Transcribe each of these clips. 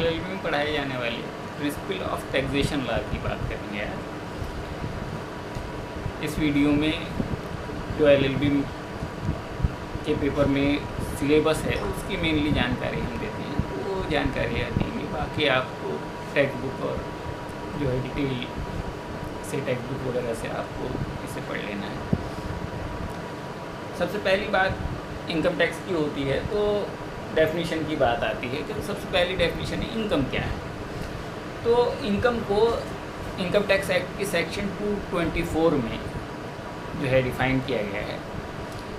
LLB में पढ़ाई जाने वाली प्रिंसिपल ऑफ टैक्सेशन लॉ की बात करेंगे आज इस वीडियो में। जो एलएलबी के पेपर में सिलेबस है उसकी मेनली जानकारी हम देते हैं, तो वो जानकारी आती है। बाकी आपको टेक्स्ट बुक और जो है डिटेल से टेक्स्ट बुक वगैरह से आपको इसे पढ़ लेना है। सबसे पहली बात इनकम टैक्स की होती है तो डेफिनेशन की बात आती है कि सबसे पहली डेफिनेशन है इनकम क्या है। तो इनकम को इनकम टैक्स एक्ट के सेक्शन 224 में जो है डिफ़ाइन किया गया है।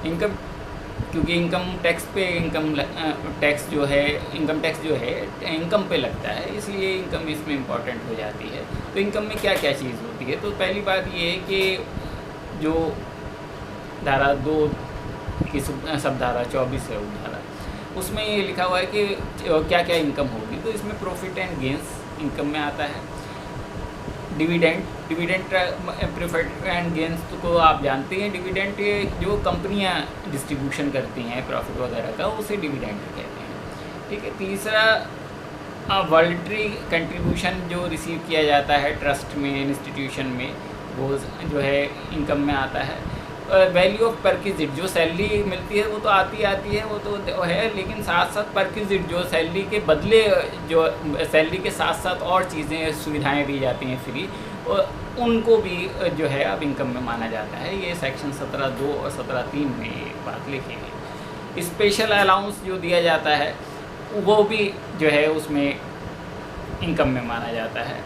इनकम, क्योंकि इनकम टैक्स पे इनकम टैक्स जो है इनकम पे लगता है, इसलिए इनकम इसमें इम्पॉर्टेंट हो जाती है। तो इनकम में क्या क्या चीज़ होती है, तो पहली बात ये है कि जो धारा 2 की सब धारा 24 है धारा, उसमें ये लिखा हुआ है कि क्या क्या इनकम होगी। तो इसमें प्रॉफिट एंड गेंस इनकम में आता है। डिविडेंड प्रॉफिट एंड गेंस को आप जानते हैं। डिविडेंड जो कंपनियां डिस्ट्रीब्यूशन करती हैं प्रॉफिट वगैरह का, उसे डिविडेंड कहते हैं। ठीक है। तीसरा वॉलंटरी कंट्रीब्यूशन जो रिसीव किया जाता है ट्रस्ट में, इंस्टीट्यूशन में, वो जो है इनकम में आता है। वैल्यू ऑफ परक्विजिट, जो सैलरी मिलती है वो तो आती है, वो तो है, लेकिन साथ साथ परक्विजिट जो सैलरी के बदले, जो सैलरी के साथ साथ और चीज़ें सुविधाएं दी जाती हैं फ्री, और उनको भी जो है अब इनकम में माना जाता है। ये सेक्शन 17(2) और 17(3) में ये बात लिखी है। स्पेशल अलाउंस जो दिया जाता है वो भी जो है उसमें इनकम में माना जाता है।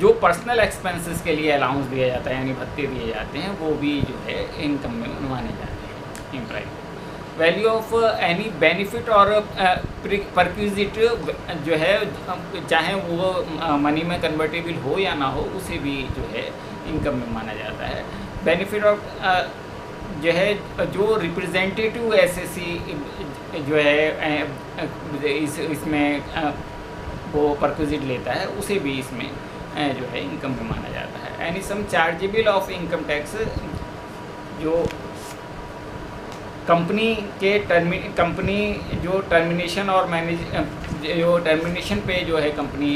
जो पर्सनल एक्सपेंसेस के लिए अलाउंस दिया जाता है, यानी भत्ते दिए जाते हैं, वो भी जो है इनकम में माने जाते हैं। Employ value of any benefit और परक्विजिट जो है, चाहे वो मनी में कन्वर्टेबल हो या ना हो, उसे भी जो है इनकम में माना जाता है। बेनिफिट ऑफ जो है जो रिप्रेजेंटेटिव एसएससी जो है इसमें वो परक्विजिट लेता है, उसे भी इसमें जो है इनकम में माना जाता है। Any sum chargeable of income tax, जो कंपनी जो टर्मिनेशन और जो टर्मिनेशन पे जो है कंपनी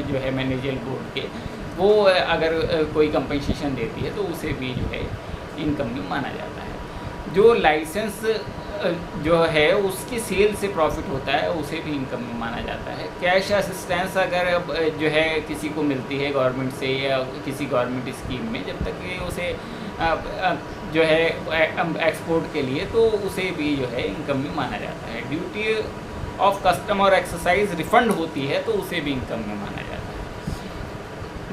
जो है मैनेजरियल बोर्ड के, वो अगर कोई कंपनसेशन देती है तो उसे भी जो है इनकम में माना जाता है। जो लाइसेंस जो है उसकी सेल से प्रॉफिट होता है, उसे भी इनकम में माना जाता है। कैश असिस्टेंस अगर जो है किसी को मिलती है गवर्नमेंट से या किसी गवर्नमेंट स्कीम में, जब तक कि उसे जो है एक्सपोर्ट के लिए, तो उसे भी जो है इनकम में माना जाता है। ड्यूटी ऑफ कस्टम और एक्सरसाइज रिफंड होती है, तो उसे भी इनकम में माना जाता है।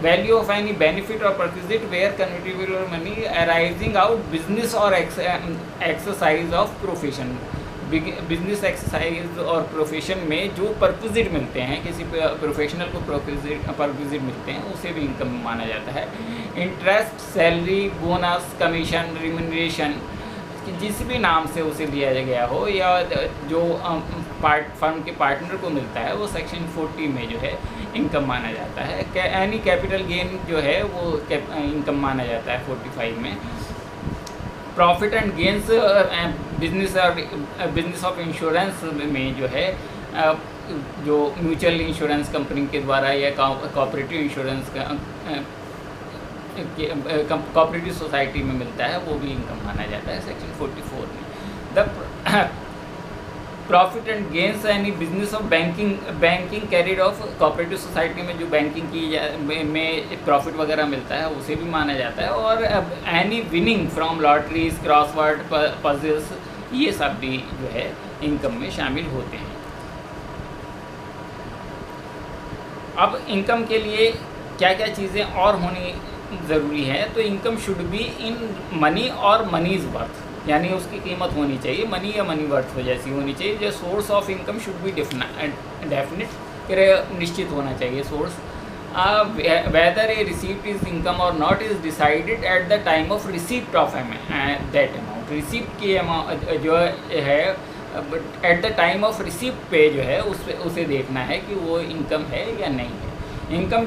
वैल्यू ऑफ एनी बेनिफिट और perquisite were convertible money arising out business और exercise of profession. Business exercise और प्रोफेशन में जो परक्विजिट मिलते हैं, किसी प्रोफेशनल को परक्विजिट मिलते हैं, उसे भी इनकम में माना जाता है। Interest, salary, bonus, commission, remuneration, जिस भी नाम से उसे लिया गया हो, या जो फर्म के पार्टनर को मिलता है, वो सेक्शन 40 में जो है इनकम माना जाता है। एनी कैपिटल गेन जो है वो इनकम माना जाता है 45 में। Profit and gains business of insurance में जो है जो म्यूचुअल इंश्योरेंस कंपनी के द्वारा या कोऑपरेटिव इंश्योरेंस कोऑपरेटिव सोसाइटी में मिलता है, वो भी इनकम माना जाता है सेक्शन 44 में। The profit and gains any business of banking carried of cooperative society में जो बैंकिंग की में प्रॉफिट वगैरह मिलता है, उसे भी माना जाता है। और any winning from lotteries, crossword puzzles, ये सब भी जो है इनकम में शामिल होते हैं। अब इनकम के लिए क्या क्या चीज़ें और होनी ज़रूरी है, तो income should be in money और मनीज वर्थ, यानी उसकी कीमत होनी चाहिए मनी या मनी वर्थ जैसी होनी चाहिए। जो source of income should be definite, निश्चित होना चाहिए source. Whether a receipt is income और not is decided at the time of receipt of that amount. Receipt की अमाउंट जो है at the time of receipt पे जो है उसे देखना है कि वो इनकम है या नहीं है। इनकम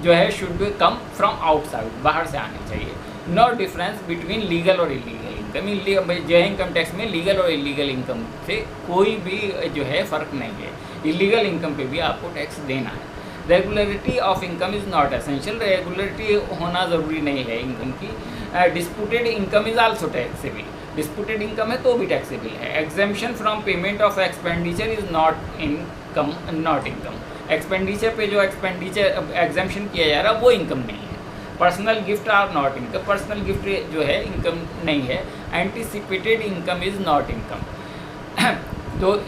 जो है should be come from outside, बाहर से आनी चाहिए। नो डिफरेंस बिटवीन लीगल और इलीगल। इनकम। जो है इनकम टैक्स में लीगल और इलीगल इनकम से कोई भी जो है फ़र्क नहीं है, इलीगल इनकम पे भी आपको टैक्स देना है। Regularity of income is not essential, regularity होना ज़रूरी नहीं है इनकम की। Disputed income is also taxable, disputed income है तो भी टैक्सेबल है। Exemption from payment of expenditure is not income, expenditure पे जो एक्सपेंडिचर एग्जेम्पशन किया जा रहा है वो इनकम नहीं है। Personal gift are not income, personal gift जो है इनकम नहीं है। Anticipated income is not income, तो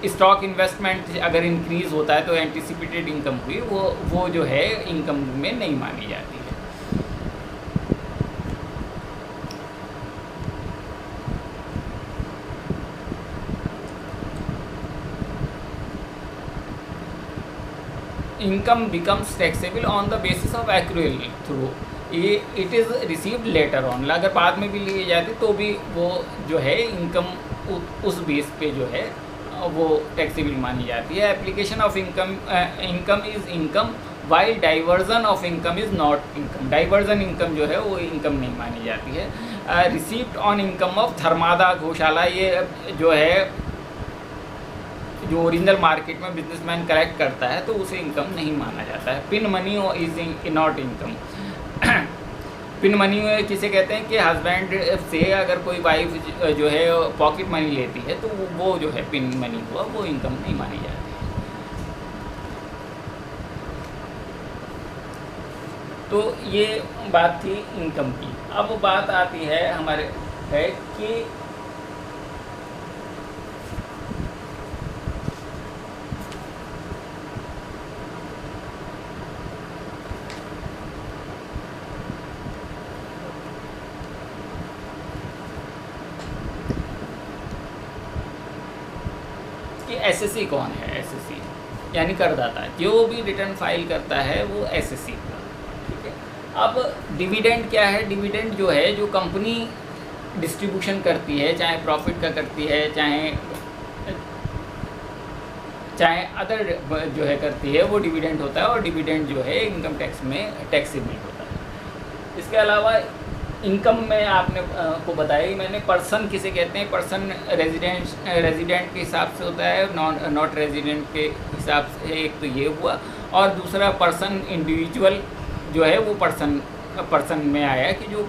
स्टॉक इन्वेस्टमेंट अगर इंक्रीज़ होता है तो एंटीसिपेटेड इनकम हुई, वो जो है इनकम में नहीं मानी जाती है। Income becomes taxable on the basis of accrual through it is received later on, अगर बाद में भी ली जाती तो भी वो जो है इनकम उस बेस पे जो है वो टैक्सेबल मानी जाती है। Application of income is income while diversion of income is not income, diversion income जो है वो इनकम नहीं मानी जाती है। रिसीप्ट ऑन इनकम ऑफ धर्मादा गौशाला, ये जो है जो ओरिजिनल मार्केट में बिजनेसमैन कलेक्ट करता है तो उसे इनकम नहीं माना जाता है। Pin money is not income, pin money किसे कहते हैं कि हस्बैंड से अगर कोई वाइफ जो है पॉकेट मनी लेती है तो वो जो है पिन मनी हुआ, वो इनकम नहीं मानी जाती है। तो ये बात थी इनकम की। अब बात आती है हमारे है कि एसएससी कौन है। एसएससी यानी करदाता, जो भी रिटर्न फाइल करता है वो एसएससी का, ठीक है। अब डिविडेंड क्या है। डिविडेंड जो है जो कंपनी डिस्ट्रीब्यूशन करती है, चाहे प्रॉफिट का करती है चाहे अदर जो है करती है, वो डिविडेंड होता है और डिविडेंड जो है इनकम टैक्स में टैक्सेबल होता है। इसके अलावा इनकम में आपने को बताया ही मैंने, पर्सन किसे कहते हैं। पर्सन रेजिडेंट के हिसाब से होता है, नॉट रेजिडेंट के हिसाब से, एक तो ये हुआ। और दूसरा पर्सन इंडिविजुअल जो है वो पर्सन में आया कि जो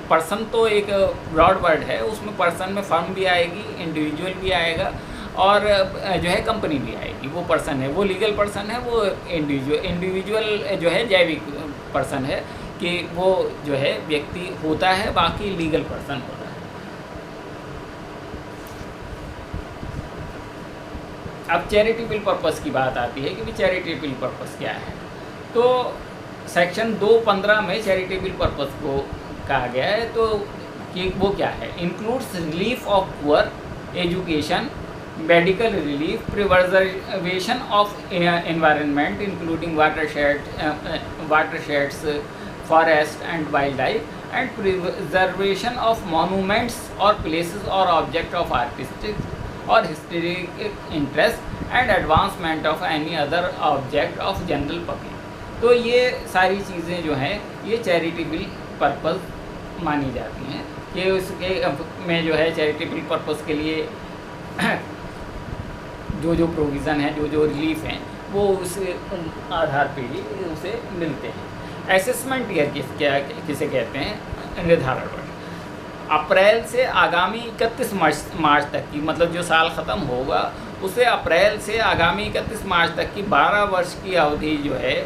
पर्सन तो एक ब्रॉड वर्ड है, उसमें पर्सन में फर्म भी आएगी, इंडिविजुअल भी आएगा और जो है कंपनी भी आएगी। वो पर्सन है, वो लीगल पर्सन है, वो इंडिविजुअल जो है जैविक पर्सन है कि वो जो है व्यक्ति होता है, बाकी लीगल पर्सन होता है। अब चैरिटेबल पर्पस की बात आती है कि भी चैरिटेबल पर्पस क्या है। तो सेक्शन 215 में चैरिटेबल पर्पस को कहा गया है, तो कि वो क्या है। Includes relief of poor, education, medical relief, preservation of environment including watersheds, forest and wild life, and preservation of monuments और प्लेसेस और ऑब्जेक्ट ऑफ आर्टिस्टिक और historic interest and advancement of any other object of general public. तो ये सारी चीज़ें जो हैं ये चैरिटेबल पर्पस मानी जाती हैं कि उसके में जो है चैरिटेबल पर्पस के लिए जो प्रोविज़न है, जो रिलीफ हैं, वो उस आधार पे ही उसे मिलते हैं। असेसमेंट ईयर किसे कहते हैं। निर्धारण वर्ष अप्रैल से आगामी 31 मार्च तक की, मतलब जो साल ख़त्म होगा उसे अप्रैल से आगामी 31 मार्च तक की 12 वर्ष की अवधि जो है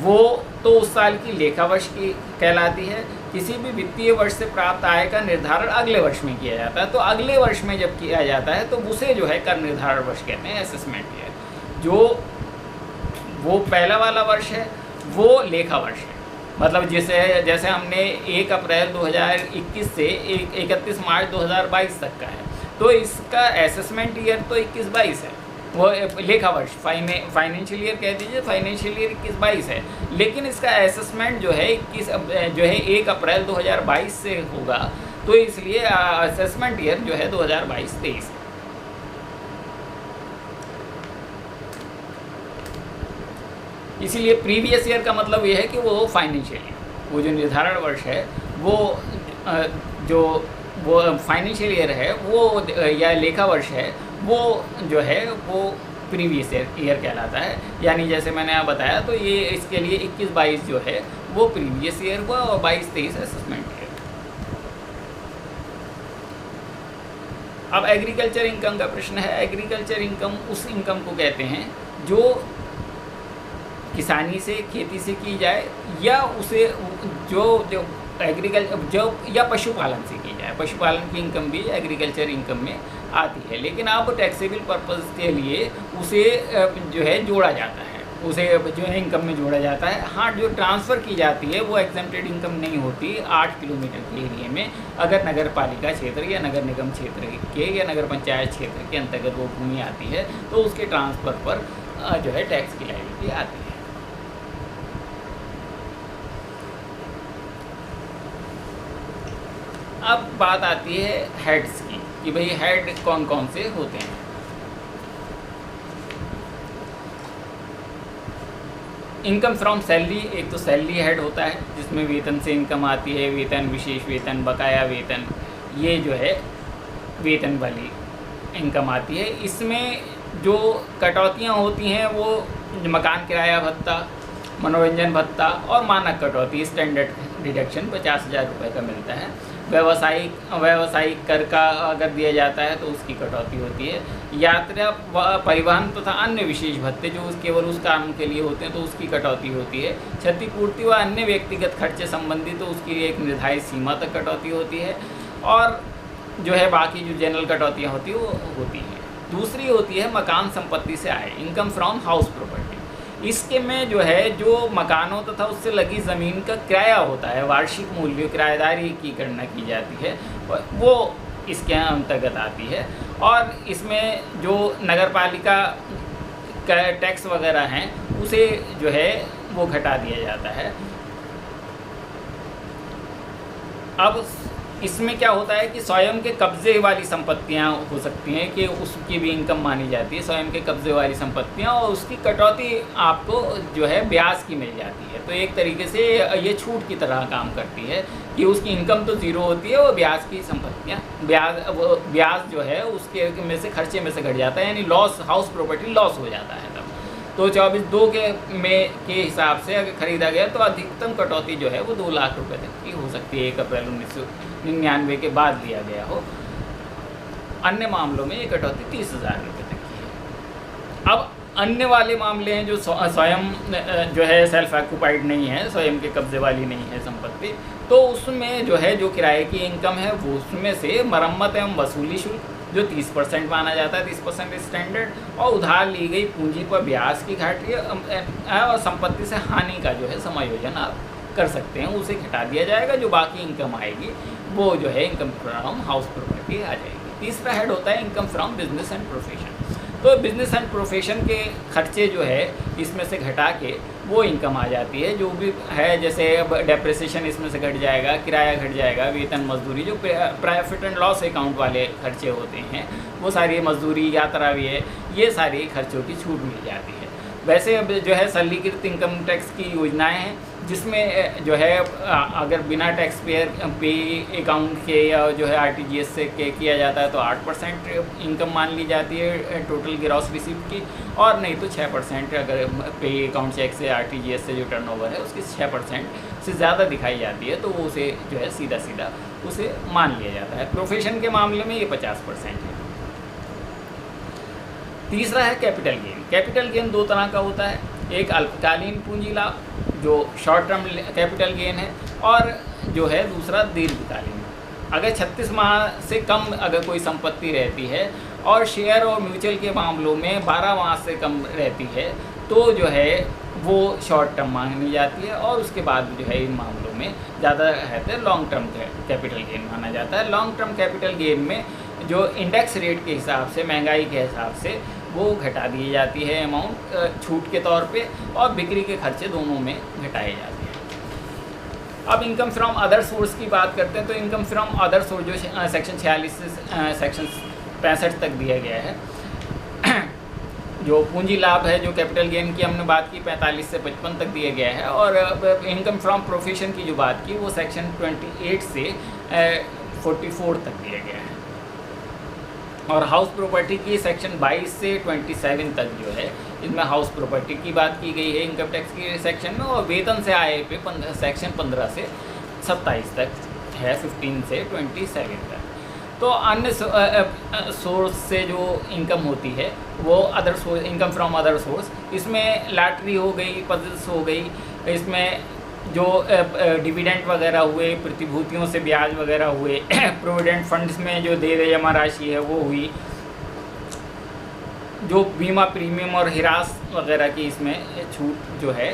वो तो उस साल की लेखा वर्ष की कहलाती है। किसी भी वित्तीय वर्ष से प्राप्त आय का निर्धारण अगले वर्ष में किया जाता है, तो अगले वर्ष में जब किया जाता है तो उसे जो है कर निर्धारण वर्ष कहते हैं, असेसमेंट ईयर। जो वो पहला वाला वर्ष है वो लेखा वर्ष है, मतलब जैसे हमने 1 अप्रैल 2021 से 31 मार्च 2022 तक का है, तो इसका असेसमेंट ईयर तो 21-22 है, वो लेखा वर्ष फाइनेंशियल ईयर कह दीजिए, फाइनेंशियल ईयर 21-22 है। लेकिन इसका असेसमेंट जो है 1 अप्रैल 2022 से होगा, तो इसलिए असेसमेंट ईयर जो है 2022-23 है। इसीलिए प्रीवियस ईयर का मतलब ये है कि वो फाइनेंशियल ईयर, वो जो निर्धारण वर्ष है वो जो वो फाइनेंशियल ईयर है वो या लेखा वर्ष है वो जो है वो प्रीवियस ईयर कहलाता है। यानी जैसे मैंने आप बताया तो ये इसके लिए 21-22 जो है वो प्रीवियस ईयर हुआ और 22-23 असेसमेंट ईयर। अब एग्रीकल्चर इनकम का प्रश्न है। एग्रीकल्चर इनकम उस इनकम को कहते हैं जो किसानी से, खेती से की जाए या उसे जो एग्रीकल्चर जो या पशुपालन से की जाए। पशुपालन की इनकम भी एग्रीकल्चर इनकम में आती है, लेकिन अब टैक्सेबल पर्पज़ के लिए उसे जो है जोड़ा जाता है, उसे जो है इनकम में जोड़ा जाता है। हाँ, जो ट्रांसफ़र की जाती है वो एग्जेम्प्टेड इनकम नहीं होती। 8 किलोमीटर के एरिए में अगर नगर पालिका क्षेत्र या नगर निगम क्षेत्र के या नगर पंचायत क्षेत्र के अंतर्गत वो भूमि आती है तो उसके ट्रांसफ़र पर जो है टैक्स की लायबिलिटी आती है। अब बात आती है हेड्स की कि भाई हेड कौन कौन से होते हैं। इनकम फ्रॉम सैलरी, एक तो सैलरी हेड होता है जिसमें वेतन से इनकम आती है, वेतन, विशेष वेतन, बकाया वेतन, ये जो है वेतन वाली इनकम आती है। इसमें जो कटौतियाँ होती हैं वो मकान किराया भत्ता, मनोरंजन भत्ता और मानक कटौती, स्टैंडर्ड डिडक्शन 50,000 रुपये का मिलता है। व्यावसायिक कर का अगर दिया जाता है तो उसकी कटौती होती है। यात्रा, परिवहन तथा अन्य विशेष भत्ते जो केवल उस काम के लिए होते हैं तो उसकी कटौती होती है। क्षतिपूर्ति व अन्य व्यक्तिगत खर्चे संबंधी तो उसके लिए एक निर्धारित सीमा तक कटौती होती है। और जो है बाकी जो जनरल कटौतियाँ होती है वो होती हैं। दूसरी होती है मकान संपत्ति से आय, इनकम फ्रॉम हाउस प्रॉपर्टी। इसके में जो है जो मकानों तथा उससे लगी ज़मीन का किराया होता है, वार्षिक मूल्य किराएदारी की गणना की जाती है, वो इसके अंतर्गत आती है। और इसमें जो नगरपालिका का टैक्स वगैरह हैं उसे जो है वो घटा दिया जाता है। अब इसमें क्या होता है कि स्वयं के कब्जे वाली संपत्तियां हो सकती हैं कि उसकी भी इनकम मानी जाती है, स्वयं के कब्जे वाली संपत्तियां, और उसकी कटौती आपको जो है ब्याज की मिल जाती है। तो एक तरीके से ये छूट की तरह काम करती है कि उसकी इनकम तो ज़ीरो होती है और ब्याज की संपत्तियां, ब्याज जो है उसके में से खर्चे में से घट जाता है, यानी लॉस, हाउस प्रॉपर्टी लॉस हो जाता है तब। तो 24(2) के हिसाब से अगर ख़रीदा गया तो अधिकतम कटौती जो है वो 2 लाख रुपए तक की हो सकती है, 1 अप्रैल 1999 के बाद लिया गया हो। अन्य मामलों में ये कटौती 30,000 रुपये तक की है। अब अन्य वाले मामले हैं जो स्वयं जो है सेल्फ ऑक्यूपाइड नहीं है, स्वयं के कब्जे वाली नहीं है संपत्ति, तो उसमें जो है जो किराए की इनकम है वो उसमें से मरम्मत एवं वसूली शुल्क जो 30% माना जाता है, 30% स्टैंडर्ड, और उधार ली गई पूंजी पर ब्याज की घाटी और संपत्ति से हानि का जो है समायोजन आप कर सकते हैं, उसे घटा दिया जाएगा। जो बाकी इनकम आएगी वो जो है इनकम फ्रॉम हाउस प्रॉपर्टी आ जाएगी। तीसरा हेड होता है income from business and profession. तो बिजनेस एंड प्रोफेशन के खर्चे जो है इसमें से घटा के वो इनकम आ जाती है। जो भी है जैसे डेप्रिसिएशन इसमें से घट जाएगा, किराया घट जाएगा, वेतन, मजदूरी, जो प्रॉफिट एंड लॉस अकाउंट वाले खर्चे होते हैं वो सारी, मजदूरी, यात्रा भी है, ये सारी खर्चों की छूट मिल जाती है। वैसे अब जो है सरलीकृत इनकम टैक्स की योजनाएं हैं जिसमें जो है अगर बिना टैक्स पे अकाउंट के या जो है RTGS से किया जाता है तो 8% इनकम मान ली जाती है टोटल ग्रॉस रिसीप्ट की, और नहीं तो 6% अगर पे अकाउंट चेक से RTGS से जो टर्नओवर है उसकी 6% से ज़्यादा दिखाई जाती है तो वो उसे जो है सीधा सीधा उसे मान लिया जाता है। प्रोफेशन के मामले में ये 50% है। तीसरा है कैपिटल गेन। कैपिटल गेन 2 तरह का होता है, एक अल्पकालीन पूंजी लाभ जो शॉर्ट टर्म कैपिटल गेन है, और जो है दूसरा दीर्घकालीन। अगर 36 माह से कम अगर कोई संपत्ति रहती है और शेयर और म्यूचुअल के मामलों में 12 माह से कम रहती है तो जो है वो शॉर्ट टर्म मानी जाती है, और उसके बाद जो है इन मामलों में ज़्यादा है तो लॉन्ग टर्म कैपिटल गेन माना जाता है। लॉन्ग टर्म कैपिटल गेन में जो इंडेक्स रेट के हिसाब से, महंगाई के हिसाब से वो घटा दी जाती है अमाउंट छूट के तौर पे, और बिक्री के खर्चे दोनों में घटाए जाते हैं। अब इनकम फ्रॉम अदर सोर्स की बात करते हैं तो इनकम फ्रॉम अदर सोर्स जो सेक्शन 46 से सेक्शन 65 तक दिया गया है। जो पूंजी लाभ है, जो कैपिटल गेन की हमने बात की, 45 से 55 तक दिया गया है। और इनकम फ्रॉम प्रोफेशन की जो बात की वो सेक्शन 28 से 44 तक दिया गया है। और हाउस प्रॉपर्टी की सेक्शन 22 से 27 तक जो है इसमें हाउस प्रॉपर्टी की बात की गई है इनकम टैक्स की सेक्शन में। और वेतन से आय पे सेक्शन 15 से 27 तक है, 15 से 27 तक। तो अन्य सोर्स से जो इनकम होती है वो other source, income from other source, इसमें लॉटरी हो गई, पजल्स हो गई, इसमें जो डिविडेंड वगैरह हुए, प्रतिभूतियों से ब्याज वगैरह हुए, प्रोविडेंट फंड्स में जो देय जमा राशि है वो हुई, जो बीमा प्रीमियम और हिरास वगैरह की इसमें छूट जो है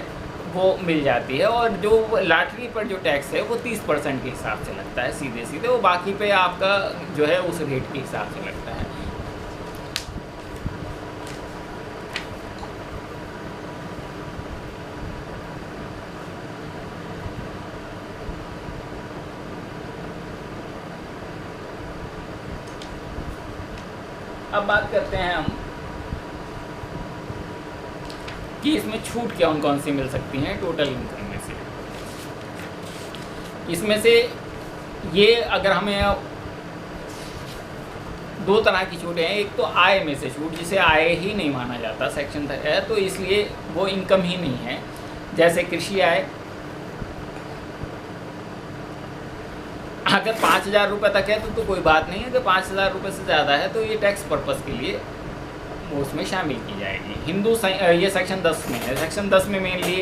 वो मिल जाती है। और जो लॉटरी पर जो टैक्स है वो 30% के हिसाब से लगता है सीधे सीधे, वो बाकी पे आपका जो है उस रेट के हिसाब से लगता है। अब बात करते हैं हम कि इसमें छूट कौन कौन सी मिल सकती हैं टोटल इनकम में से। इसमें से ये अगर हमें दो तरह की छूटें हैं, एक तो आय में से छूट जिसे आय ही नहीं माना जाता सेक्शन है, तो इसलिए वो इनकम ही नहीं है। जैसे कृषि आय, अगर 5,000 रुपये तक है तो कोई बात नहीं है, अगर 5,000 रुपये से ज़्यादा है तो ये टैक्स पर्पज़ के लिए वो उसमें शामिल की जाएगी। ये सेक्शन 10 में है। सेक्शन 10 में मेनली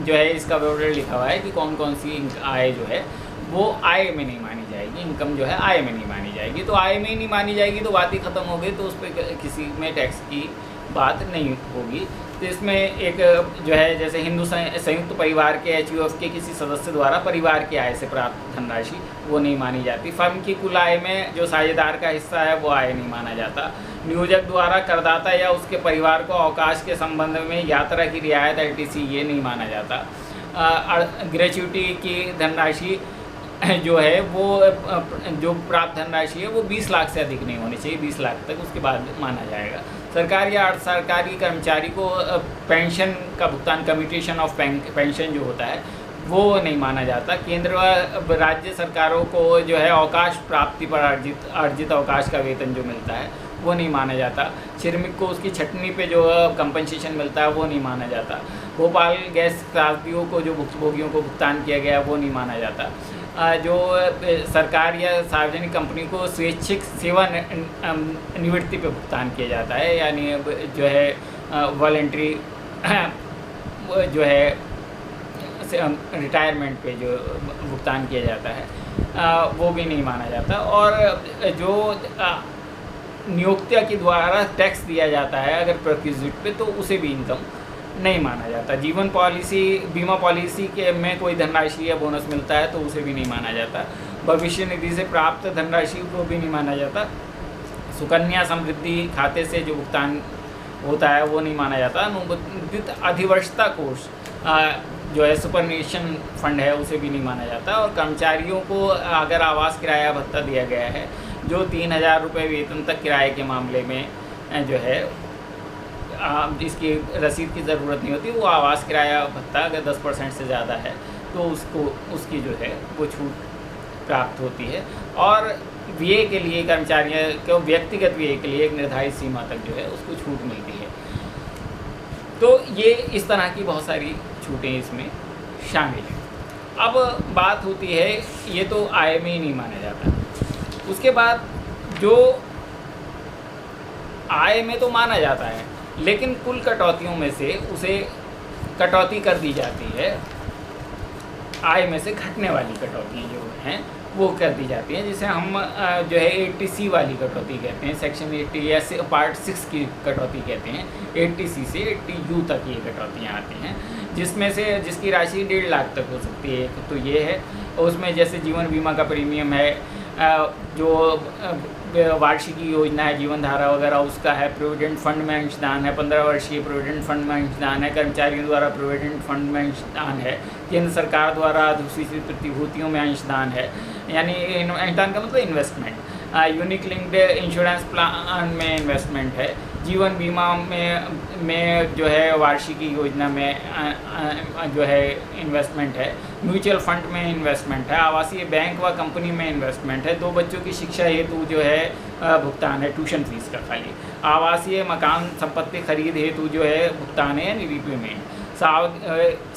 जो है इसका विवरण लिखा हुआ है कि कौन कौन सी आय जो है वो आय में नहीं मानी जाएगी, इनकम जो है आय में नहीं मानी जाएगी। तो आय में ही नहीं मानी जाएगी तो बात ही ख़त्म हो गई, तो उस पर किसी में टैक्स की बात नहीं होगी। तो इसमें एक जो है जैसे हिंदू संयुक्त परिवार के HUF के किसी सदस्य द्वारा परिवार की आय से प्राप्त धनराशि वो नहीं मानी जाती। फर्म की कुल आय में जो साझेदार का हिस्सा है वो आय नहीं माना जाता। नियोजक द्वारा करदाता या उसके परिवार को अवकाश के संबंध में यात्रा की रियायत LTC ये नहीं माना जाता। ग्रेच्युटी की धनराशि जो है वो जो प्राप्त धनराशि है वो 20 लाख से अधिक नहीं होनी चाहिए, 20 लाख तक, उसके बाद माना जाएगा। सरकारी या अर्ध सरकारी कर्मचारी को पेंशन का भुगतान, कम्यूटेशन ऑफ पेंशन जो होता है वो नहीं माना जाता। केंद्र व राज्य सरकारों को जो है अवकाश प्राप्ति पर अर्जित अवकाश का वेतन जो मिलता है वो नहीं माना जाता। श्रमिक को उसकी छटनी पे जो कंपनसेशन मिलता है वो नहीं माना जाता। भोपाल गैस त्रासदियों को जो भुक्तभोगियों को भुगतान किया गया वो नहीं माना जाता। जो सरकार या सार्वजनिक कंपनी को स्वैच्छिक सेवा निवृत्ति पे भुगतान किया जाता है, यानी जो है वॉलंटरी जो है रिटायरमेंट पे जो भुगतान किया जाता है वो भी नहीं माना जाता। और जो नियोक्ता के द्वारा टैक्स दिया जाता है अगर प्रोक्यूजिट पे, तो उसे भी इनकम नहीं माना जाता। जीवन पॉलिसी, बीमा पॉलिसी के में कोई धनराशि या बोनस मिलता है तो उसे भी नहीं माना जाता। भविष्य निधि से प्राप्त धनराशि को भी नहीं माना जाता। सुकन्या समृद्धि खाते से जो भुगतान होता है वो नहीं माना जाता। अनुबंधित अधिवर्षता कोष जो है सुपरनेशन फंड है उसे भी नहीं माना जाता। और कर्मचारियों को अगर आवास किराया भत्ता दिया गया है जो 3,000 रुपये वेतन तक किराए के मामले में जो है इसकी रसीद की ज़रूरत नहीं होती, वो आवास किराया भत्ता अगर 10% से ज़्यादा है तो उसकी जो है वो छूट प्राप्त होती है। और व्यय के लिए कर्मचारियों को व्यक्तिगत व्यय के लिए एक निर्धारित सीमा तक जो है उसको छूट मिलती है। तो ये इस तरह की बहुत सारी छूटें इसमें शामिल हैं। अब बात होती है, ये तो आय में ही नहीं माना जाता। उसके बाद जो आय में तो माना जाता है लेकिन कुल कटौतियों में से उसे कटौती कर दी जाती है। आय में से घटने वाली कटौती जो हैं वो कर दी जाती हैं, जिसे हम जो है 80C वाली कटौती कहते हैं। सेक्शन 80 या पार्ट 6 की कटौती कहते हैं। 80C से 80U तक ये कटौतियाँ आती हैं, जिसमें से जिसकी राशि 1.5 लाख तक हो सकती है। तो ये है, उसमें जैसे जीवन बीमा का प्रीमियम है, जो वार्षिकी योजना है जीवन धारा वगैरह उसका है, प्रोविडेंट फंड में अंशदान है, 15 वर्षीय प्रोविडेंट फंड में अंशदान है, कर्मचारियों द्वारा प्रोविडेंट फंड में अंशदान है, केंद्र सरकार द्वारा अधिसूचित प्रतिभूतियों में अंशदान है, यानी अंशदान का मतलब investment, unique linked insurance plan में इन्वेस्टमेंट है, जीवन बीमा में जो है वार्षिकी योजना में जो है इन्वेस्टमेंट है, म्यूचुअल फंड में इन्वेस्टमेंट है, आवासीय बैंक व कंपनी में इन्वेस्टमेंट है, 2 बच्चों की शिक्षा हेतु जो है भुगतान है ट्यूशन फीस का खाली, आवासीय मकान संपत्ति खरीद हेतु जो है भुगतान है यानी रीपेमेंट,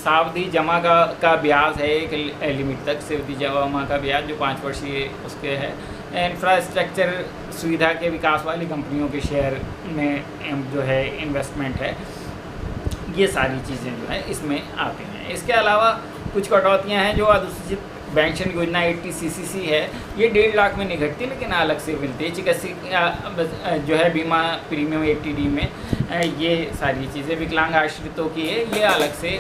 सावधि जमा का ब्याज है एक लिमिट तक, सावधि जमा का ब्याज जो 5 वर्षीय उसके है, इंफ्रास्ट्रक्चर सुविधा के विकास वाली कंपनियों के शेयर में जो है इन्वेस्टमेंट है। ये सारी चीज़ें जो है इसमें आती हैं। इसके अलावा कुछ कटौतियां हैं जो अनुसूचित पेंशन योजना 80CCC है, ये 1.5 लाख में नहीं घटती लेकिन अलग से मिलती है। चिकित्सा जो है बीमा प्रीमियम 80D में ये सारी चीज़ें विकलांग आश्रितों की है, ये अलग से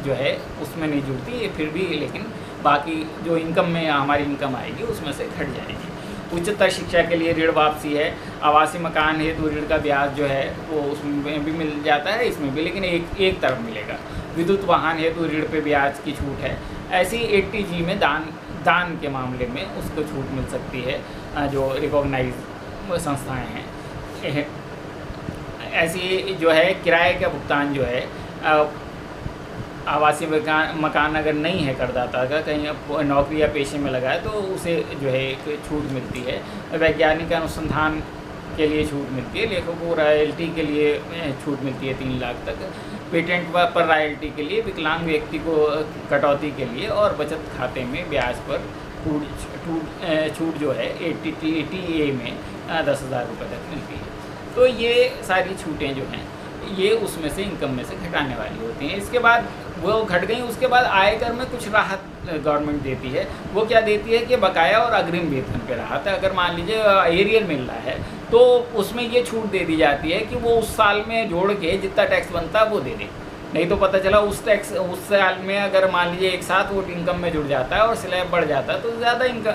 जो है उसमें नहीं जुड़ती, ये फिर भी लेकिन बाकी जो इनकम में हमारी इनकम आएगी उसमें से घट जाएगी। उच्चतर शिक्षा के लिए ऋण वापसी है, आवासीय मकान हेतु ऋण का ब्याज जो है वो उसमें भी मिल जाता है, इसमें भी, लेकिन एक तरफ मिलेगा। विद्युत वाहन हेतु ऋण पे ब्याज की छूट है। ऐसी 80G में दान के मामले में उसको छूट मिल सकती है जो रिकॉग्नाइज संस्थाएं हैं। ऐसी जो है किराए का भुगतान जो है आवासीय मकान अगर नहीं है करदाता का, कहीं नौकरी या पेशे में लगा है तो उसे जो है एक छूट मिलती है। वैज्ञानिक अनुसंधान के लिए छूट मिलती है, लेखकों को रॉयल्टी के लिए छूट मिलती है 3 लाख तक, पेटेंट पर रॉयल्टी के लिए, विकलांग व्यक्ति को कटौती के लिए और बचत खाते में ब्याज पर छूट जो है 80TA में 10,000 रुपये तक मिलती है। तो ये सारी छूटें जो हैं ये उसमें से इनकम में से घटाने वाली होती हैं। इसके बाद वो घट गई, उसके बाद आयकर में कुछ राहत गवर्नमेंट देती है। वो क्या देती है कि बकाया और अग्रिम वेतन पे राहत है। अगर मान लीजिए एरियर मिल रहा है तो उसमें ये छूट दे दी जाती है कि वो उस साल में जोड़ के जितना टैक्स बनता है वो दे दे। नहीं तो पता चला उस साल में अगर मान लीजिए एक साथ वो इनकम में जुड़ जाता है और स्लैब बढ़ जाता है तो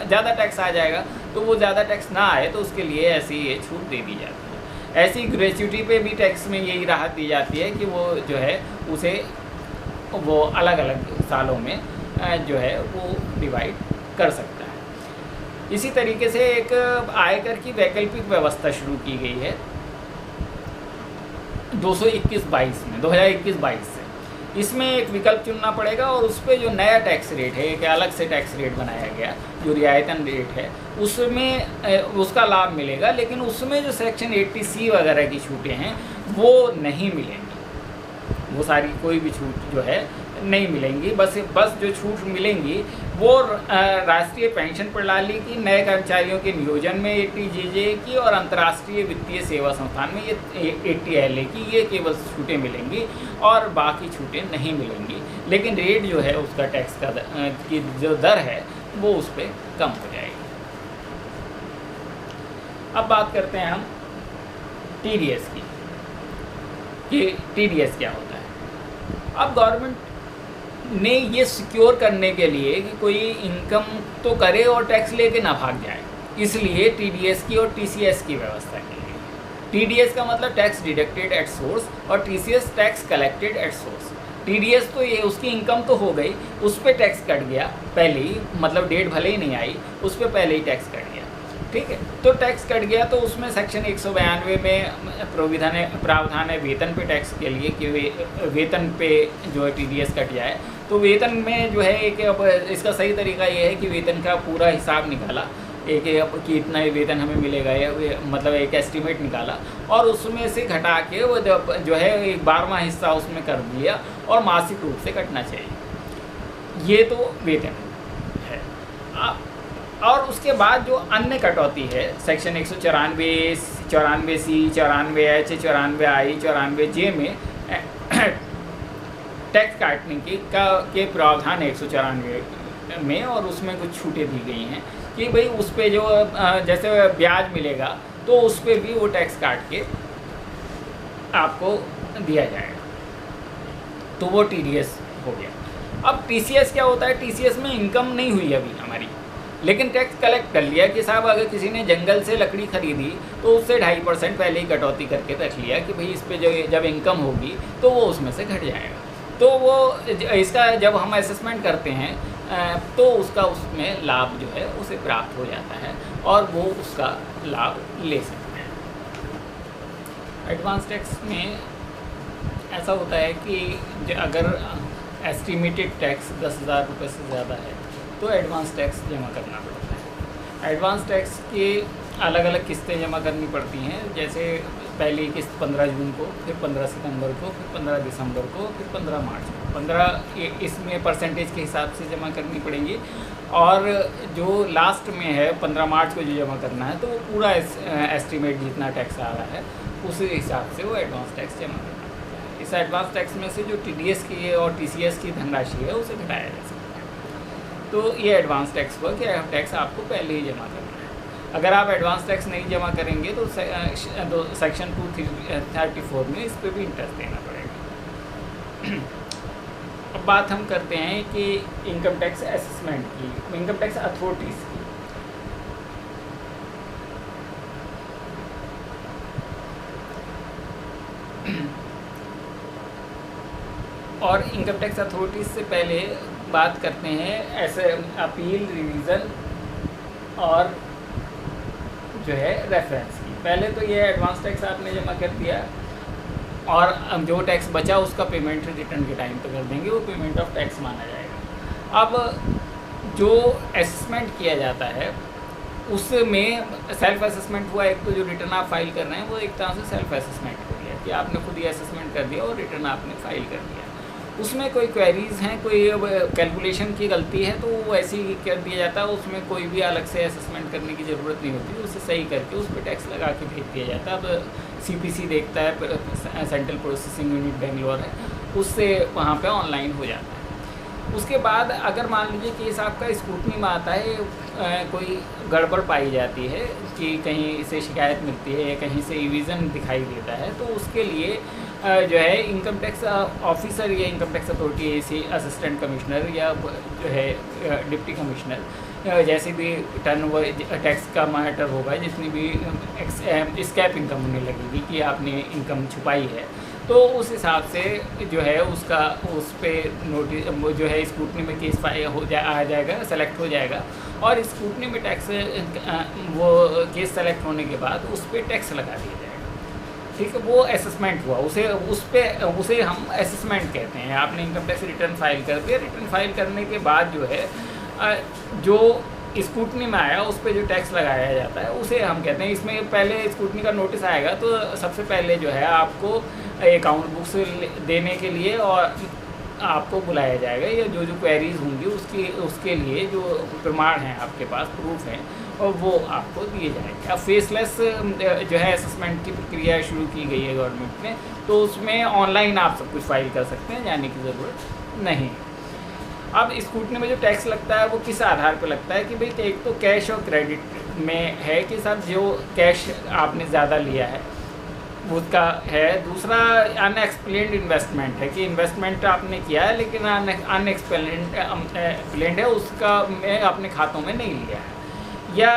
ज़्यादा टैक्स आ जाएगा, तो वो ज़्यादा टैक्स ना आए तो उसके लिए ऐसी ये छूट दे दी जाती है। ऐसी ग्रेच्युटी पे भी टैक्स में यही राहत दी जाती है कि वो जो है उसे वो अलग अलग सालों में जो है वो डिवाइड कर सकता है। इसी तरीके से एक आयकर की वैकल्पिक व्यवस्था शुरू की गई है 221-22 में 2021-22 से। इसमें एक विकल्प चुनना पड़ेगा और उस पर जो नया टैक्स रेट है, एक अलग से टैक्स रेट बनाया गया जो रियायतन रेट है, उसमें उसका लाभ मिलेगा, लेकिन उसमें जो सेक्शन 80C वगैरह की छूटें हैं वो नहीं मिलेंगी। वो सारी कोई भी छूट जो है नहीं मिलेंगी। बस जो छूट मिलेंगी वो राष्ट्रीय पेंशन प्रणाली की, नए कर्मचारियों के नियोजन में 80JJ की और अंतर्राष्ट्रीय वित्तीय सेवा संस्थान में ये 80LA की, ये केवल छूटें मिलेंगी और बाकी छूटें नहीं मिलेंगी। लेकिन रेट जो है उसका टैक्स का की जो दर है वो उस पर कम हो जाएगी। अब बात करते हैं हम TDS की कि TDS क्या होता है। अब गवर्नमेंट ने ये सिक्योर करने के लिए कि कोई इनकम तो करे और टैक्स लेके ना भाग जाए, इसलिए TDS की और TCS की व्यवस्था की गई। TDS का मतलब टैक्स डिडक्टेड एट सोर्स और TCS tax collected at source. TDS तो ये उसकी इनकम तो हो गई, उस पर टैक्स कट गया पहले ही, मतलब डेट भले ही नहीं आई, उस पर पहले ही टैक्स कट गया, ठीक है। तो टैक्स कट गया तो उसमें सेक्शन 192 में प्रावधान है वेतन पे टैक्स के लिए कि वेतन पे जो है TDS कट जाए। तो वेतन में जो है एक इसका सही तरीका ये है कि वेतन का पूरा हिसाब निकाला, एक कि इतना वेतन हमें मिलेगा, या मतलब एक एस्टीमेट निकाला और उसमें से घटा के वो जो है एक 12वां हिस्सा उसमें कर दिया और मासिक रूप से कटना चाहिए। ये तो वेतन है। और उसके बाद जो अन्य कटौती है section 194, 94C, 94H, 94I, 94J में टैक्स काटने के प्रावधान 194 में, और उसमें कुछ छूटें दी गई हैं कि भाई उस पर जो जैसे ब्याज मिलेगा तो उस पर भी वो टैक्स काट के आपको दिया जाएगा, तो वो TDS हो गया। अब TCS क्या होता है? TCS में इनकम नहीं हुई अभी हमारी, लेकिन टैक्स कलेक्ट कर लिया कि साहब अगर किसी ने जंगल से लकड़ी खरीदी तो उससे 2.5% पहले ही कटौती करके रख लिया कि भाई इस पर जब इनकम होगी तो वो उसमें से घट जाएगा। तो वो इसका जब हम असेसमेंट करते हैं तो उसका उसमें लाभ जो है उसे प्राप्त हो जाता है और वो उसका लाभ ले सकते एडवांस टैक्स में ऐसा होता है कि अगर एस्टिमेटेड टैक्स 10,000 रुपये से ज़्यादा है तो एडवांस टैक्स जमा करना पड़ता है। एडवांस टैक्स के अलग अलग किस्तें जमा करनी पड़ती हैं, जैसे पहली किस्त 15 जून को, फिर 15 सितंबर को, फिर 15 दिसंबर को, फिर 15 मार्च को। 15 इसमें परसेंटेज के हिसाब से जमा करनी पड़ेंगी, और जो लास्ट में है 15 मार्च को जो जमा करना है तो वो पूरा एस्टिमेट जितना टैक्स आ रहा है उसी हिसाब से वो एडवांस टैक्स जमा करना पड़ता है। इस एडवांस टैक्स में से जो TDS की और TCS की धनराशि है उसे घटाया जा सकता है। तो ये एडवांस टैक्स हुआ कि टैक्स आपको पहले ही जमा करना है। अगर आप एडवांस टैक्स नहीं जमा करेंगे तो सेक्शन 234 में इस पर भी इंटरेस्ट देना पड़ेगा। अब बात हम करते हैं कि इनकम टैक्स असेसमेंट की, इनकम टैक्स अथॉरिटीज़ की। और इनकम टैक्स अथॉरिटीज़ से पहले बात करते हैं ऐसे अपील, रिवीज़न और जो है रेफरेंस की। पहले तो ये एडवांस टैक्स आपने जमा कर दिया और जो टैक्स बचा उसका पेमेंट रिटर्न के टाइम पे कर देंगे, वो पेमेंट ऑफ टैक्स माना जाएगा। अब जो असेसमेंट किया जाता है उसमें सेल्फ असेसमेंट हुआ। एक तो जो रिटर्न आप फाइल कर रहे हैं वो एक तरह से सेल्फ असेसमेंट हो गया कि आपने खुद ही असेसमेंट कर दिया और रिटर्न आपने फाइल कर दिया। उसमें कोई क्वेरीज़ हैं, कोई कैलकुलेशन की गलती है तो वो ऐसे ही कर दिया जाता है, उसमें कोई भी अलग से असेसमेंट करने की ज़रूरत नहीं होती, उसे सही करके उस पर टैक्स लगा के भेज दिया जाता है। अब CPC देखता है, सेंट्रल प्रोसेसिंग यूनिट बेंगलोर है, उससे वहाँ पे ऑनलाइन हो जाता है। उसके बाद अगर मान लीजिए केस आपका स्क्रूटनी में आता है, कोई गड़बड़ पाई जाती है कि कहीं से शिकायत मिलती है या कहीं से रिवीजन दिखाई देता है, तो उसके लिए जो है इनकम टैक्स ऑफिसर या इनकम टैक्स अथॉरिटी ऐसी असिस्टेंट कमिश्नर या जो है डिप्टी कमिश्नर, जैसे भी टर्नओवर टैक्स का मैटर होगा, जितनी भी स्कैप इनकम होने लगेगी कि आपने इनकम छुपाई है, तो उस हिसाब से जो है उसका उस पर नोटिस जो है स्क्रूटनी में केस आ जाएगा, सेलेक्ट हो जाएगा, और स्क्रूटनी में टैक्स वो केस सेलेक्ट होने के बाद उस पर टैक्स लगा दिया जाएगा। ठीक है, वो असेसमेंट हुआ, उसे हम असेसमेंट कहते हैं। आपने इनकम टैक्स रिटर्न फाइल कर दिया, रिटर्न फाइल करने के बाद जो है जो स्क्रूटनी में आया उस पर जो टैक्स लगाया जाता है उसे हम कहते हैं। इसमें पहले स्क्रूटनी का नोटिस आएगा तो सबसे पहले जो है आपको अकाउंट बुक्स देने के लिए और आपको बुलाया जाएगा, या जो क्वेरीज होंगी उसके लिए जो प्रमाण हैं आपके पास, प्रूफ हैं, और वो आपको दिए जाएंगे। अब फेसलेस जो है असेसमेंट की प्रक्रिया शुरू की गई है गवर्नमेंट ने, तो उसमें ऑनलाइन आप सब कुछ फाइल कर सकते हैं, जाने की ज़रूरत नहीं। अब स्क्रूटनी में जो टैक्स लगता है वो किस आधार पर लगता है कि भाई एक तो कैश और क्रेडिट में है कि सब जो कैश आपने ज़्यादा लिया है उसका है। दूसरा अनएक्सप्लेन्ड इन्वेस्टमेंट है कि इन्वेस्टमेंट आपने किया है लेकिन अनएक्सप्लेन्ड है, उसका में अपने खातों में नहीं लिया है। या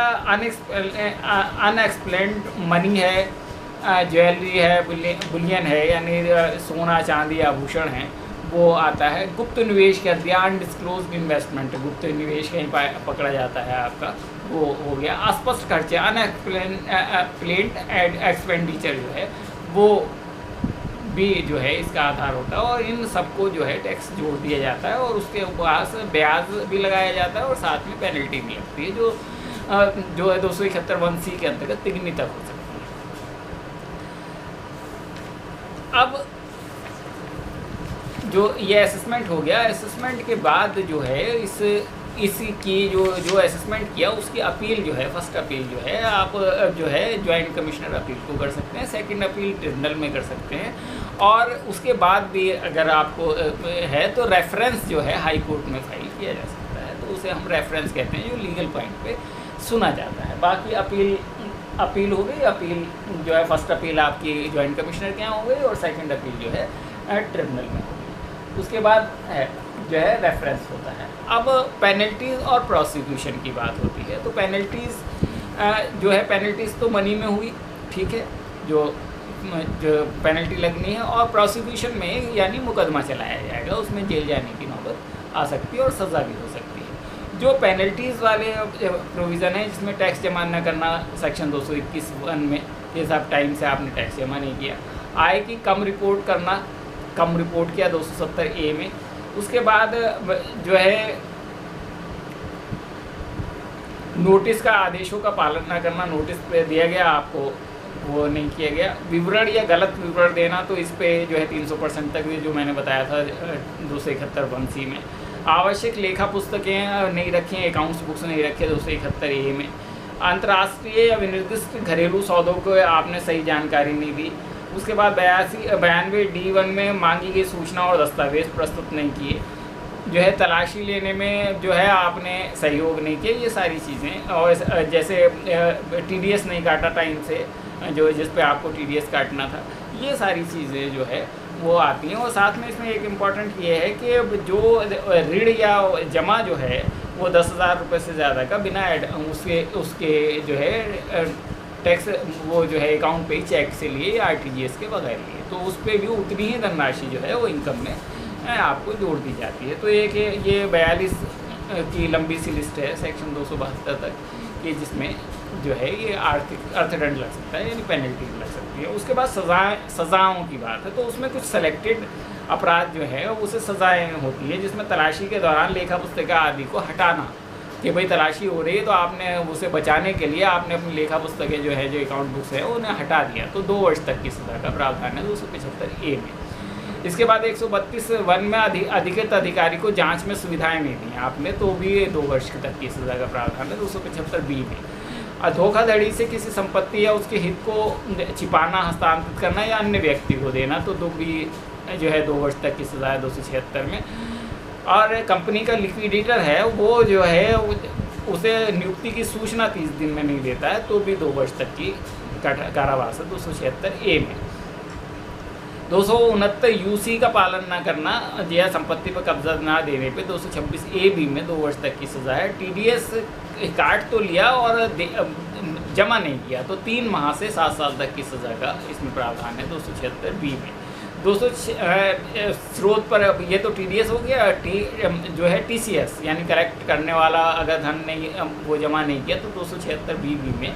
अनएक्सप्लेन्ड मनी है, ज्वेलरी है, बुलियन है, यानी सोना चांदी आभूषण हैं, वो आता है। गुप्त निवेश कर दिया, अनडिस्क्लोज्ड इन्वेस्टमेंट, गुप्त निवेश कहीं पकड़ा जाता है आपका, वो हो गया। अस्पष्ट खर्चे, अनएक्सप्लेन्ड एक्सपेंडिचर जो है वो भी जो है इसका आधार होता है, और इन सबको जो है टैक्स जोड़ दिया जाता है और उसके पास ब्याज भी लगाया जाता है और साथ में पेनल्टी भी लगती है, जो है 271C के अंतर्गत तिगनी तक हो सकती है। अब जो ये असेसमेंट हो गया, असेसमेंट के बाद जो है इसकी जो असेसमेंट किया उसकी अपील जो है, फर्स्ट अपील जो है आप जो है जॉइंट कमिश्नर अपील को कर सकते हैं, सेकंड अपील ट्रिब्यूनल में कर सकते हैं, और उसके बाद भी अगर आपको है तो रेफरेंस जो है हाई कोर्ट में फाइल किया जा सकता है, तो उसे हम रेफरेंस कहते हैं, जो लीगल पॉइंट पे सुना जाता है। बाकी अपील हो गई, अपील जो है फर्स्ट अपील आपकी जॉइंट कमिश्नर के यहाँ हो गई और सेकंड अपील जो है ट्रिब्यूनल में हो गई। उसके बाद है जो है रेफरेंस होता है। अब पेनल्टीज़ और प्रोसिक्यूशन की बात होती है, तो पेनल्टीज़ जो है, पेनल्टीज़ तो मनी में हुई, ठीक है, जो पेनल्टी लगनी है, और प्रोसिक्यूशन में यानी मुकदमा चलाया जाएगा, उसमें जेल जाने की नौबत आ सकती है और सज़ा भी हो सकती है। जो पेनल्टीज़ वाले प्रोविज़न है जिसमें टैक्स जमा न करना सेक्शन 221(1) में कि साहब टाइम से आपने टैक्स जमा नहीं किया। आय की कम रिपोर्ट करना, कम रिपोर्ट किया 270A में। उसके बाद जो है नोटिस का, आदेशों का पालन ना करना, नोटिस पे दिया गया आपको वो नहीं किया गया। विवरण या गलत विवरण देना, तो इस पे जो है 300% तक जो मैंने बताया था 271C में। आवश्यक लेखा पुस्तकें नहीं रखें, अकाउंट्स बुक्स नहीं रखे 271A में। अंतर्राष्ट्रीय या विनिर्दिष्ट घरेलू सौदों को आपने सही जानकारी नहीं दी। उसके बाद 92D1 में मांगी गई सूचना और दस्तावेज प्रस्तुत नहीं किए। जो है तलाशी लेने में जो है आपने सहयोग नहीं किया, ये सारी चीज़ें। और जैसे TDS नहीं काटा टाइम से, जो जिस पे आपको TDS काटना था, ये सारी चीज़ें जो है वो आती हैं। और साथ में इसमें एक इम्पॉर्टेंट ये है कि जो ऋण या जमा जो है वो 10,000 रुपये से ज़्यादा का बिना उसके जो है टैक्स वो जो है अकाउंट पे चेक से लिए या RTGS के बगैर लिए, तो उस पर भी उतनी ही धनराशि जो है वो इनकम में आपको जोड़ दी जाती है। तो एक ये 42 की लंबी सी लिस्ट है सेक्शन 272 तक कि जिसमें जो है ये आर्थिक अर्थदंड लग सकता है, यानी पेनल्टी लग सकती है। उसके बाद सज़ाओं की बात है, तो उसमें कुछ सेलेक्टेड अपराध जो है उसे सज़ाएँ होती है, जिसमें तलाशी के दौरान लेखा पुस्तिका आदि को हटाना, कि भाई तलाशी हो रही है तो आपने उसे बचाने के लिए आपने अपनी लेखा पुस्तकें जो है, जो अकाउंट बुक्स है उन्हें हटा दिया, तो 2 वर्ष तक की सज़ा का प्रावधान है 275A में। इसके बाद 132(1) में अधिकृत अधिकारी को जांच में सुविधाएं नहीं दी आपने, तो भी 2 वर्ष तक की सज़ा का प्रावधान है 275B में। धोखाधड़ी से किसी संपत्ति या उसके हित को छिपाना, हस्तांतरित करना या अन्य व्यक्ति को देना, तो भी जो है 2 वर्ष तक की सज़ा है 276 में। और कंपनी का लिक्विडेटर है वो जो है उसे नियुक्ति की सूचना 30 दिन में नहीं देता है, तो भी 2 वर्ष तक की कारावास है 276A में। 269 UC का पालन ना करना या संपत्ति पर कब्जा ना देने पे 226AB में 2 वर्ष तक की सज़ा है। TDS काट तो लिया और जमा नहीं किया, तो 3 माह से 7 साल तक की सज़ा का इसमें प्रावधान है 276B में। 200 स्रोत पर, ये तो TDS हो गया। जो है TCS यानी कलेक्ट करने वाला अगर धन नहीं वो जमा नहीं किया, तो 276B में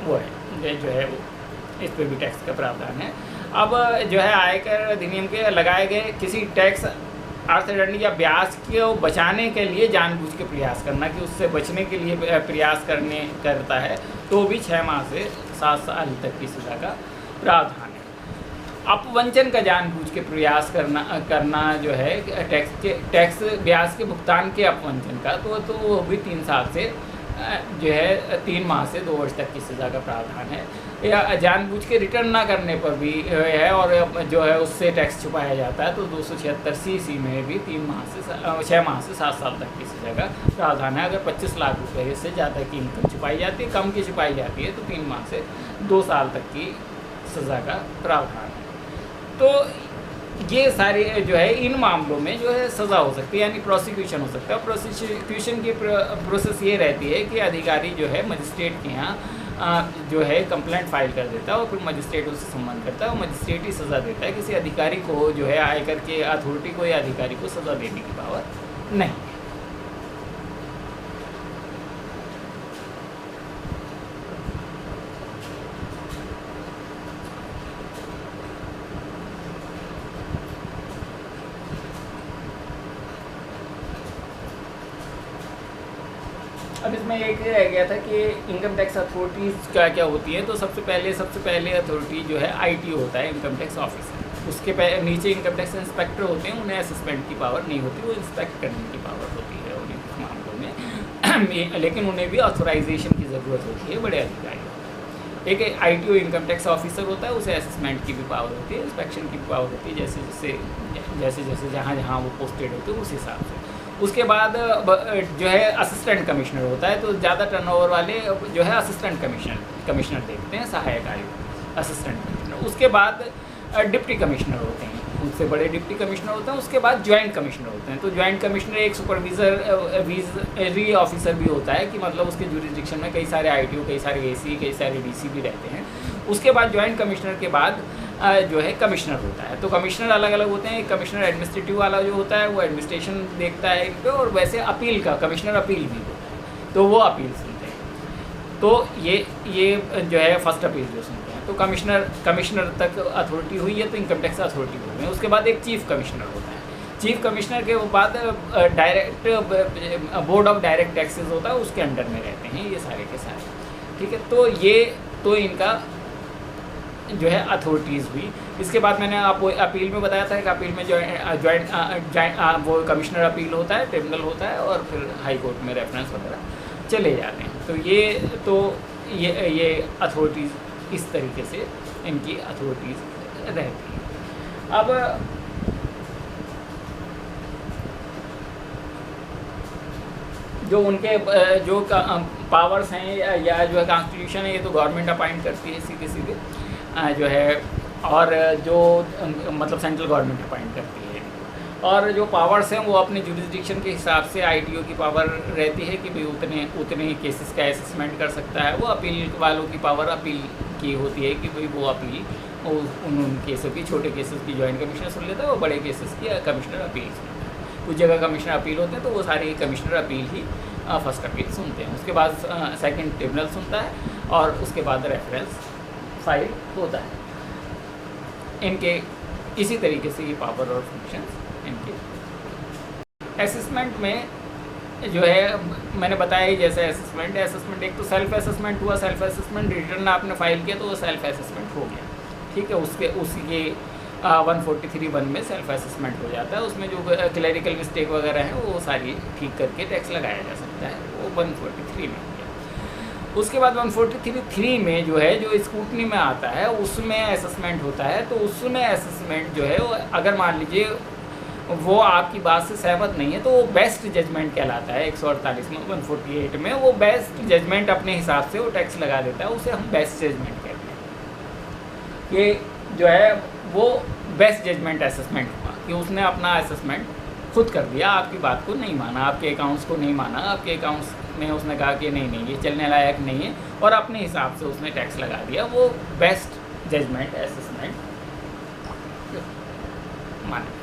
वो है जो है वो इस पर भी टैक्स का प्रावधान है। अब जो है आयकर अधिनियम के लगाए गए किसी टैक्स, अर्थदंड या ब्याज को बचाने के लिए जानबूझ के प्रयास करना, कि उससे बचने के लिए प्रयास करता है, तो भी 6 माह से 7 साल तक की सज़ा का प्रावधान है। अपवंचन का जानबूझ के प्रयास करना जो है टैक्स ब्याज के भुगतान के अपवंचन का, तो वो भी 3 साल से जो है 3 माह से 2 वर्ष तक की सज़ा का प्रावधान है। या जानबूझ के रिटर्न ना करने पर भी है, और जो है उससे टैक्स छुपाया जाता है, तो 276CC में भी 6 माह से 7 साल तक की सज़ा का प्रावधान है। अगर 25 लाख रुपये से ज़्यादा की इनकम छुपाई जाती है, कम की छुपाई जाती है, तो 3 माह से 2 साल तक की सज़ा का प्रावधान है। तो ये सारे जो है इन मामलों में जो है सज़ा हो सकती है, यानी प्रोसिक्यूशन हो सकता है। प्रोसिक्यूशन की प्रोसेस ये रहती है कि अधिकारी जो है मजिस्ट्रेट के यहाँ जो है कंप्लेंट फाइल कर देता है, और फिर मजिस्ट्रेट उससे संबंध करता है, और मजिस्ट्रेट ही सज़ा देता है। किसी अधिकारी को जो है आयकर के अथॉरिटी को या अधिकारी को सज़ा देने की पावर नहीं है। अब इसमें एक रह गया था कि इनकम टैक्स अथॉरिटीज़ क्या क्या होती हैं। तो सबसे पहले अथॉरिटी जो है ITO होता है, इनकम टैक्स ऑफिसर। उसके नीचे इनकम टैक्स इंस्पेक्टर होते हैं, उन्हें असेसमेंट की पावर नहीं होती, वो इंस्पेक्ट करने की पावर होती है उन्हें कुछ मामलों में लेकिन उन्हें भी ऑथोराइजेशन की ज़रूरत होती है बड़े अधिकारी। एक ITO इनकम टैक्स ऑफिसर होता है, उसे असेसमेंट की भी पावर होती है, इंस्पेक्शन की भी पावर होती है, जैसे जहाँ वो पोस्टेड होते हैं उस हिसाब से। उसके बाद जो है असिस्टेंट कमिश्नर होता है, तो ज़्यादा टर्नओवर वाले जो है असिस्टेंट कमिश्नर देखते हैं, सहायक आयुक्त असिस्टेंट कमिश्नर। उसके बाद डिप्टी कमिश्नर होते हैं, उनसे बड़े डिप्टी कमिश्नर होते हैं। उसके बाद ज्वाइंट कमिश्नर होते हैं। तो ज्वाइंट कमिश्नर एक सुपरविजरी ऑफिसर भी होता है, कि मतलब उसके जुरिडिक्शन में कई सारे ITO, कई सारे AC, कई सारे DC भी रहते हैं। उसके बाद ज्वाइंट कमिश्नर के बाद जो है कमिश्नर होता है। तो कमिश्नर अलग अलग होते हैं। एक कमिश्नर एडमिनिस्ट्रेटिव वाला जो होता है वो एडमिनिस्ट्रेशन देखता है इन पे, और वैसे अपील का कमिश्नर अपील भी होता है, तो वो अपील सुनते हैं। तो ये जो है फर्स्ट अपील जो सुनते हैं। तो कमिश्नर तक अथॉरिटी हुई है तो इनकम टैक्स अथॉरिटी हो गई। उसके बाद एक चीफ कमिश्नर होता है। चीफ कमिश्नर के बाद direct board of direct taxes होता है, उसके अंडर में रहते हैं ये सारे के सारे, ठीक है। तो ये तो इनका जो है अथॉरिटीज़ हुई। इसके बाद मैंने आपको अपील में बताया था कि अपील में जॉइंट वो कमिश्नर अपील होता है, ट्रिब्यूनल होता है और फिर हाई कोर्ट में रेफरेंस वगैरह चले जाते हैं। तो ये अथॉरिटीज़ इस तरीके से इनकी अथॉरिटीज़ रहती हैं। अब जो उनके जो पावर्स हैं या जो है कॉन्स्टिट्यूशन है, ये तो गवर्नमेंट अपॉइंट करती है सीधे सीधे जो है, और जो मतलब सेंट्रल गवर्नमेंट अपॉइंट करती है। और जो पावर्स हैं वो अपने जुरिसडिक्शन के हिसाब से आईटीओ की पावर रहती है कि भाई उतने केसेस का असेसमेंट कर सकता है। वो अपील वालों की पावर अपील की होती है कि भाई वो अपील उन केसों की, छोटे केसेस की जॉइंट कमिश्नर सुन लेता है, वो बड़े केसेस की कमिश्नर अपील सुनता है। कुछ जगह कमिश्नर अपील होते हैं तो वो सारे कमिश्नर अपील ही फर्स्ट अपील सुनते हैं। उसके बाद सेकंड ट्रिब्यूनल सुनता है और उसके बाद रेफरेंस फाइल होता है। इनके इसी तरीके से ये पावर और फंक्शंस इनके। असेसमेंट में जो है मैंने बताया ही, जैसे असेसमेंट एक तो सेल्फ असेसमेंट हुआ, सेल्फ असेसमेंट रिटर्न आपने फाइल किया तो वो सेल्फ असेसमेंट हो गया, ठीक है। उसी के 143(1) में सेल्फ असेसमेंट हो जाता है। उसमें जो क्लरिकल मिस्टेक वगैरह है वो सारी ठीक करके टैक्स लगाया जा सकता है, वो 143 में हो गया। उसके बाद 143(3) में जो है, जो स्क्रूटनी में आता है, उसमें असेसमेंट होता है। तो उसमें असेसमेंट जो है वो अगर मान लीजिए वो आपकी बात से सहमत नहीं है तो वो बेस्ट जजमेंट कहलाता है। 148 में 148 में वो बेस्ट जजमेंट अपने हिसाब से वो टैक्स लगा देता है, उसे हम बेस्ट जजमेंट कहते हैं। ये जो है वो बेस्ट जजमेंट असेसमेंट हुआ कि उसने अपना असेसमेंट खुद कर दिया, आपकी बात को नहीं माना, आपके अकाउंट्स को नहीं माना, आपके अकाउंट्स में उसने कहा कि नहीं ये चलने लायक नहीं है और अपने हिसाब से उसने टैक्स लगा दिया। वो बेस्ट जजमेंट असेसमेंट माना।